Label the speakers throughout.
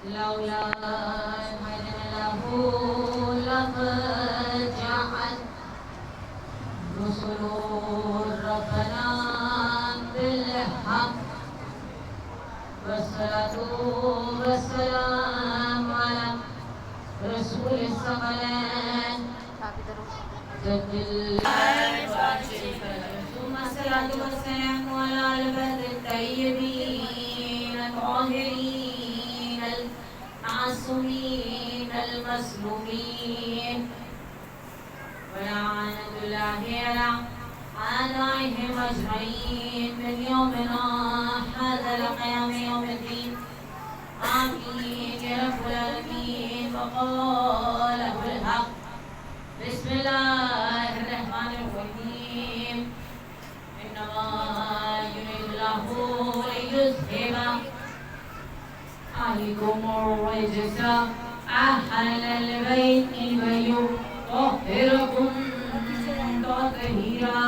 Speaker 1: لولا أن له لقد جاءت رسل ربنا بالحق والصلاة والسلام على رسول الثقلين ثم الصلاة والسلام على البدر الطيبين الطاهرين المعصومين المسلومين ولعنة الله على أعدائهم أجمعين من يومنا هذا لقيام يوم الدين آمين يا رب العالمين. وقوله الحق بسم الله الرحمن الرحيم إنما يريد الله ليذهب عنكم الرجس أهل البيت ويطهركم تطهيرا.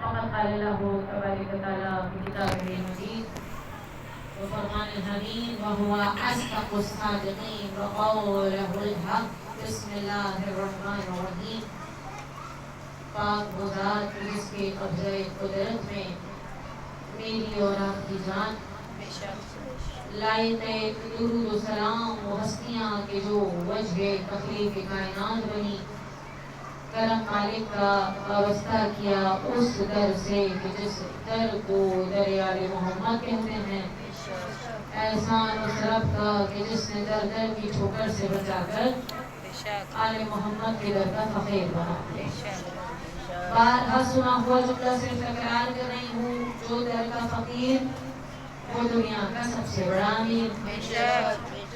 Speaker 1: فقد قال له تبارك وتعالى في كتابه المجيد وفرقان الحميد وهو أصدق الصادقين وقوله الحق بسم الله الرحمن الرحيم. پاک وہ ذات جس کے قبضۂ قدرت میں میری اور آپ کی جان لائق درود و سلام و ہستیاں کہ جو وجہ تخلیق کائنات بنی کرم مالک کا وابستہ کیا اس در سے کہ جس در کو در آل محمد کہتے ہیں. احسان اس رب کا کہ جس نے در در کی ٹھوکر سے بچا کر آل محمد کے در کا فقیر بنا. بارہا سنا ہوا جملہ صرف تکرار کر رہی ہوں، جو در کا فقیر وہ دنیا کا سب سے بڑا امیر.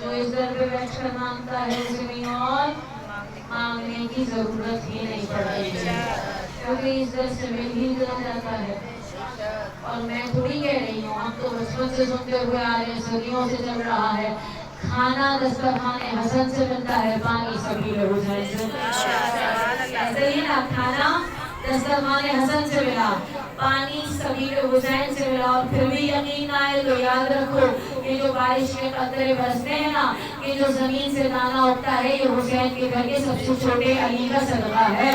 Speaker 1: جو اس در پہ بیٹھ کر مانگتا ہے اسے کہیں اور مانگنے کی ضرورت ہی نہیں پڑتی کیونکہ اس در سے مل ہی جاتا ہے. اور میں تھوڑی کہہ رہی ہوں، ہم تو بچپن سے سنتے ہوئے آ رہے ہیں، صدیوں سے چل رہا ہے. کھانا دسترخوان حسن سے ملتا ہے، پانی سبیل حسین سے. ایسے ہی نا، کھانا دسترخوان حسن سے ملا، پانی سبیل حسین سے ملا. اور پھر بھی یقین آئے تو یاد رکھو یہ جو بارش کے قطرے برستے ہیں نا، یہ جو زمین سے دانا اگتا ہے، یہ حسین کے گھر کے سب سے چھوٹے علی کا صدقہ ہے.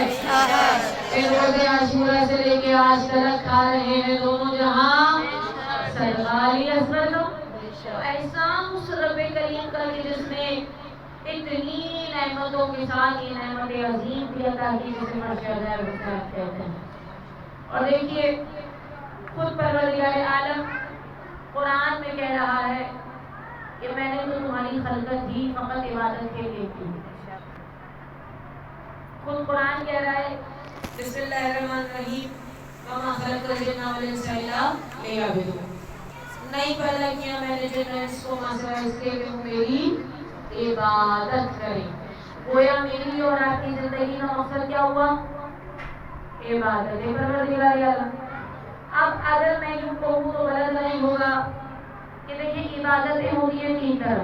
Speaker 1: روز عاشورہ سے لے کے آج تلک کھا رہے ہیں دونوں جہاں صدقہ علی اصغر کا. احسان اس رب کریم کا کہ جس نے اتنی نعمتوں کے ساتھ یہ نعمت عظیم بھی عطا کی جسے فرش عجائب حسین کہتے ہیں. اور دیکھیے خود پروردگار عالم قرآن میں کہہ رہا ہے کہ میں نے تو تمہاری خلقت دی فقط عبادت کے لیے کی. خود قرآن کہہ رہا ہے بسم اللہ الرحمن الرحیم وما خلقت الجن والانس الا لیعبدون. نہیں پیدا کیا میں نے جن و انس کو مگر اس کے کہ وہ میری عبادت کریں. گویا میری اور آپ کی زندگی کا مقصد کیا ہوا؟ عبادت. پروردگار عالم. اب اگر میں یوں کہوں تو غلط نہیں ہوگا کہ دیکھیں عبادتیں ہوتی ہیں تین طرح.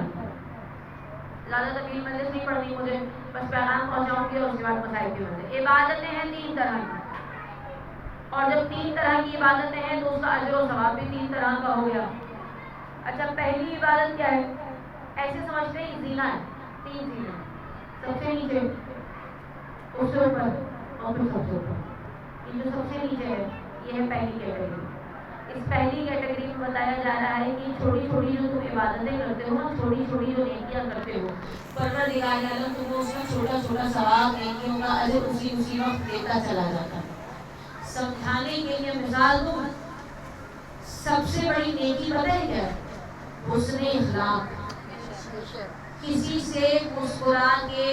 Speaker 1: زیادہ طویل مجلس نہیں پڑھنی مجھے، بس پیغام پہنچاؤں گی اور اس کے بعد مسائل کی وجہ. عبادتیں ہیں تین طرح کی، اور جب تین طرح کی عبادتیں ہیں تو اس کا اجر و ثواب بھی تین طرح کا ہو گیا. اچھا، پہلی عبادت کیا ہے؟ ایسے سمجھتے ہیں زینا ہے. تین زینا، سب سے نیچے، اس سے اوپر اور پھر سب سے اوپر. یہ جو سب سے نیچے ہے یہ ہے پہلی کیٹیگری. اس پہلی کیٹیگری میں بتایا جا رہا ہے کہ چھوٹی چھوٹی جو تم عبادتیں کرتے ہو نا، چھوٹی چھوٹی جو نیکیاں کرتے ہو، پروردگار عالم تم کو اس کا چھوٹا چھوٹا ثواب نیکیوں کا اجر اسی وقت دیتا چلا جاتا ہے. سمجھانے کے لیے مثال دو، سب سے بڑی نیکی پتہ ہے کیا؟ حسن اخلاق. کسی سے مسکرا کے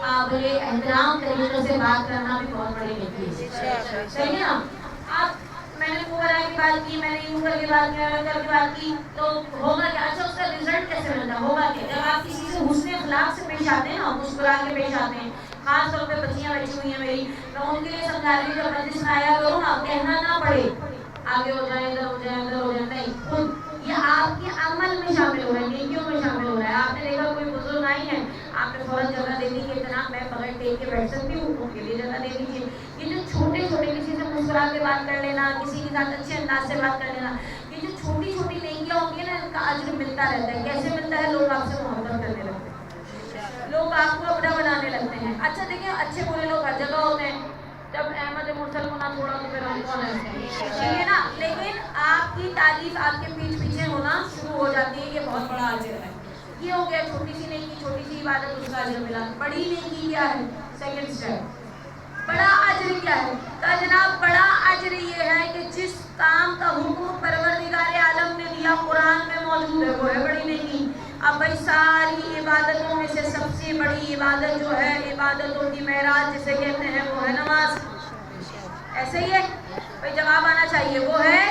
Speaker 1: قابل احترام طریقے سے بات کرنا بھی بہت بڑی نیکی ہے. صحیح ہے نا؟ اب میں نے منہ بنا کے بات کی، میں نے یوں کر کے بات کی، میں کر کے بات کی، تو ہوگا کیا؟ اچھا، اس کا رزلٹ کیسے ملتا ہوگا کیا؟ جب آپ کسی سے حسن اخلاق سے پیش آتے ہیں نا، مسکرا کے پیش آتے ہیں. خاص طور پہ بچیاں بیٹھی ہوئی ہیں میری، میں ان کے لیے سمجھا رہی ہوں جب مجلس میں آیا کروں نا، کہنا نہ پڑے آگے ہو جائے، ادھر ہو جائے، ادھر ہو جائے، نہیں، خود یہ آپ کے عمل میں شامل ہو رہا ہے، نیکیوں میں شامل ہو رہا ہے. آپ نے دیکھا کوئی بزرگ آئی ہیں، آپ نے فوراً جگہ دے دی کہ اتنا میں بغیر ٹیک کے بیٹھ سکتی ہوں، ان کے لیے جگہ دے دیجیے. یہ جو چھوٹے چھوٹے کسی سے مسکرا کے بات کر لینا، کسی کے ساتھ اچھے انداز سے بات کر لینا، یہ جو چھوٹی چھوٹی نیکیاں ہوتی ہیں نا، ان کا اجر ملتا رہتا ہے. کیسے ملتا ہے؟ لوگ آپ سے محبت کرنے لگتے ہیں، لوگ آپ کو اپنا بنانے لگتے ہیں. اچھا دیکھیں، اچھے برے لوگ ہر جگہ ہوتے ہیں. جب احمد مرسل کو نہ چھوڑا تو پھر ہم کون ہیں؟ ٹھیک ہے نا. لیکن آپ کی تعریف آپ کے پیچھے ہونا شروع ہو جاتی ہے. یہ بہت بڑا اجر ہے. یہ ہو گیا چھوٹی سی نیکی، چھوٹی سی عبادت، اس کا اجر ملا. بڑی نیکی کیا ہے؟ Second step. بڑا اجر کیا ہے؟ تو جناب بڑا اجر یہ ہے کہ جس کام کا حکم پروردگار عالم نے دیا قرآن میں موجود ہے، وہ ہے بڑی نیکی. اب بھائی ساری عبادتوں میں سے سب سے بڑی عبادت جو ہے، عبادتوں کی معراج جسے کہتے ہیں، وہ ہے نماز. ایسے ہی ہے بھائی، جواب آنا چاہیے. وہ ہے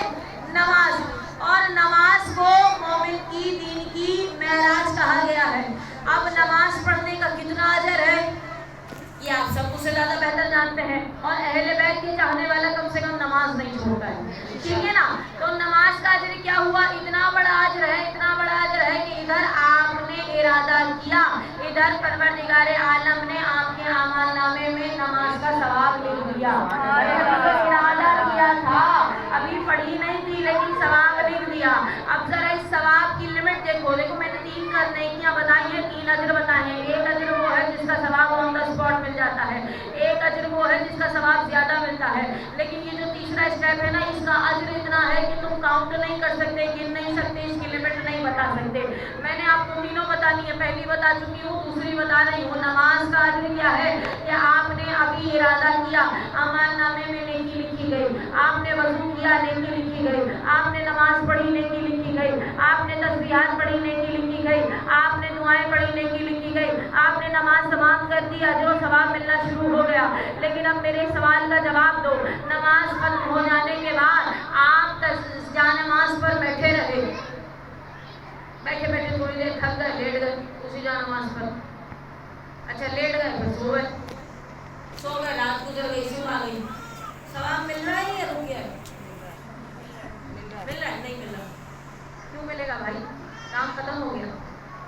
Speaker 1: نماز. اور نماز کو مومن کی دین کی معراج کہا گیا ہے. اب نماز پڑھنے کا کتنا اجر ہے یہ آپ سب کو سے زیادہ بہتر جانتے ہیں. اور اہل بیت کے چاہنے والا کم سے کم نماز نہیں چھوڑتا ہے. ٹھیک ہے نا. تو نماز کا اجر کیا ہوا؟ اتنا بڑا اجر ہے، اتنا بڑا اجر ہے کہ ادھر آپ نے ارادہ کیا، ادھر پروردگار عالم نے آپ کے اعمال نامے میں نماز کا ثواب لکھ دیا. ارادہ کیا تھا، ابھی پڑھی نہیں تھی لیکن ثواب لکھ دیا. اب ذرا اس ثواب کی لمٹ دیکھو. میں نے 3 نیکیاں بتائی ہیں، 3 اجر بتائے ہیں. ایک اجر وہ ہے جس کا ثواب آن دا اسپاٹ مل جاتا ہے، ایک اجر وہ ہے جس کا ثواب زیادہ ملتا ہے. لیکن یہ جو تیسرا اسٹیپ ہے نا، اس کا اجر اتنا ہے کہ تم کاؤنٹ نہیں کر سکتے، گن نہیں سکتے، اس کی لمٹ نہیں بتا سکتے. میں نے آپ کو تینوں بتانی ہے، پہلی بتا چکی ہوں، دوسری بتا رہی ہوں. نماز کا اجر کیا ہے کہ آپ نے ابھی ارادہ کیا، اعمال نامے میں نیکی لکھی گئی. آپ نے وضو کیا، نیکی لکھی گئی. آپ نے نماز پڑھی، نیکی لکھی گئی. آپ نے تسبیحات پڑھی، نیکی لکھی گئی. آپ نے دعائیں پڑھی، نیکی لکھی گئی. آپ نے نماز تمام کر دی، اجر و ثواب ملنا شروع ہو گیا. لیکن اب میرے سوال کا جواب دو. نماز ختم ہو جانے کے بعد آپ جا نماز پر بیٹھے رہے، بیٹھے بیٹھے تھوڑی دیر تھک گئے، لیٹ گئے اسی جا نماز پر. اچھا لیٹ گئے، پھر سو گئے، رات گزر گئی، صبح آ گئی. ثواب مل رہا ہے یا رک گیا؟ مل رہا ہے؟ نہیں مل رہا. کیوں ملے گا بھائی؟ کام ختم ہو گیا،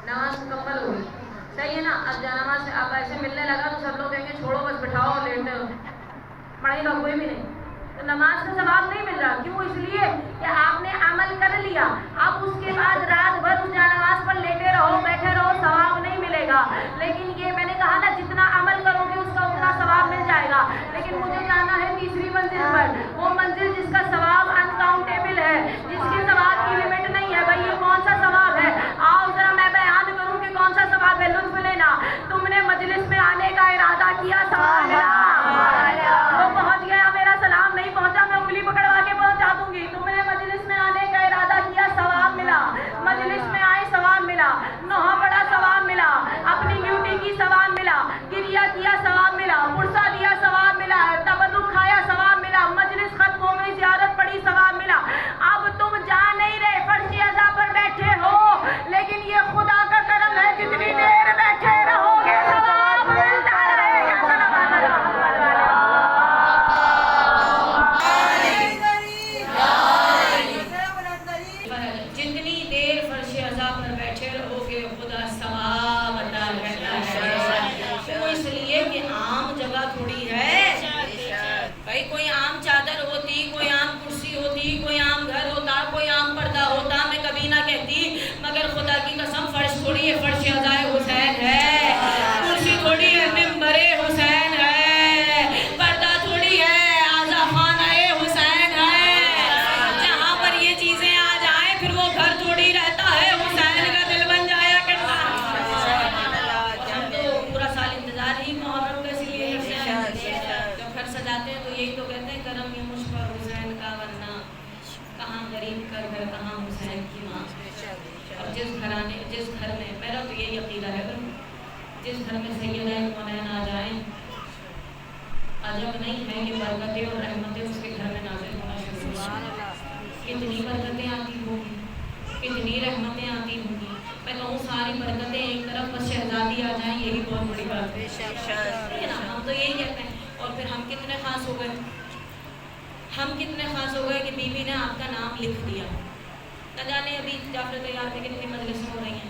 Speaker 1: نماز مکمل ہو گئی. صحیح ہے نا. اب جا نماز سے اب ایسے ملنے لگا تو سب لوگ کہیں گے چھوڑو بس بٹھاؤ اور لیٹے ہو، پڑھے گا کوئی بھی نہیں. تو نماز کا ثواب نہیں مل رہا. کیوں؟ اس لیے کہ آپ نے عمل کر لیا. اب اس کے بعد رات بھر اس جا نماز پر لیٹے رہو، بیٹھے رہو، ثواب نہیں ملے گا. لیکن یہ میں نے کہا نا، جتنا عمل کرو گے اس کا اتنا ثواب مل جائے گا. لیکن مجھے جانا ہے تیسری منزل پر، وہ منزل جس کا ثواب انکاؤنٹیبل ہے، جس کے ثواب کی لمٹ نہیں ہے. بھائی یہ کون سا ثواب ہے؟ آؤ ذرا میں بیان کروں کہ کون سا ثواب ہے. لطف لینا. تم نے مجلس میں آنے کا ارادہ کیا، ثواب ملا. وہ پہنچ گیا، میرا سلام نہیں پہنچا، میں انگلی پکڑوا کے پہنچا دوں گی. تم نے مجلس میں آنے کا ارادہ کیا، ثواب ملا. مجلس میں آئے، ثواب ملا. نوحہ پڑھا، ثواب ملا. اپنی ڈیوٹی کی، ثواب ملا. کریا کیا، ثواب ملا. پرسہ دیا، ثواب ملا. تبرک کھایا، ثواب ملا. مجلس ختم ہو گئی، زیارت پڑھی، ثواب ملا. اب تم جا نہیں رہے، فرش اعضاء پر بیٹھے ہو، لیکن یہ خدا کا کرم ہے، جتنی دیر بیٹھے رہو گے ثواب ملتا رہے گا. جتنی دیر فرش اعضاء پر بیٹھے رہو گے خدا ثواب عطا کرتا ہے. کیوں؟ اس لیے کہ عام جگہ تھوڑی ہے بھائی. کوئی عام چادر ہوتی، کوئی عام کرسی ہوتی، کوئی عام گھر ہوتا، کوئی عام پردہ ہوتا، میں کبھی نہ کہتی. مگر خدا کی قسم فرش تھوڑی ہے، فرش اعضاء حسین ہے. کرسی تھوڑی ہے، منبر حسین ہے. پردہ تھوڑی ہے، اعضاء خانہ حسین ہے. جہاں پر یہ چیزیں آ جائیں پھر وہ گھر تھوڑی رہتا ہے، حسین کا دل بن جایا کرتا ہے. ہم تو پورا سال انتظار ہی محرم کا اس لیے کرتے ہیں. جب گھر سجاتے ہیں تو یہی تو کہتے ہیں، کرم یہ مجھ پر حسین کا، ورنہ کہاں غریب کا گھر، کہاں حسین کی ماں. اور جس گھر میں میرا تو یہی عقیدہ ہے، جس گھر میں سیدہ کونین آ جائیں، عجب نہیں ہے کہ برکتیں اور رحمتیں اس کے گھر میں نازل ہونا شروع ہو جائیں. کتنی برکتیں آتی ہوں گی، کتنی رحمتیں آتی ہوں گی. میں کہوں ساری برکتیں ایک طرف، بس شہزادی آ جائیں، یہی بہت بڑی بات ہے نا. ہم تو یہی کہتے ہیں. اور پھر ہم کتنے خاص ہو گئے، ہم کتنے خاص ہو گئے کہ بی بی نے آپ کا نام لکھ دیا. نہ جانے ابھی جعفر تیار پہ کتنی مجلسیں ہو رہی ہیں،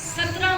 Speaker 1: 17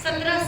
Speaker 1: 17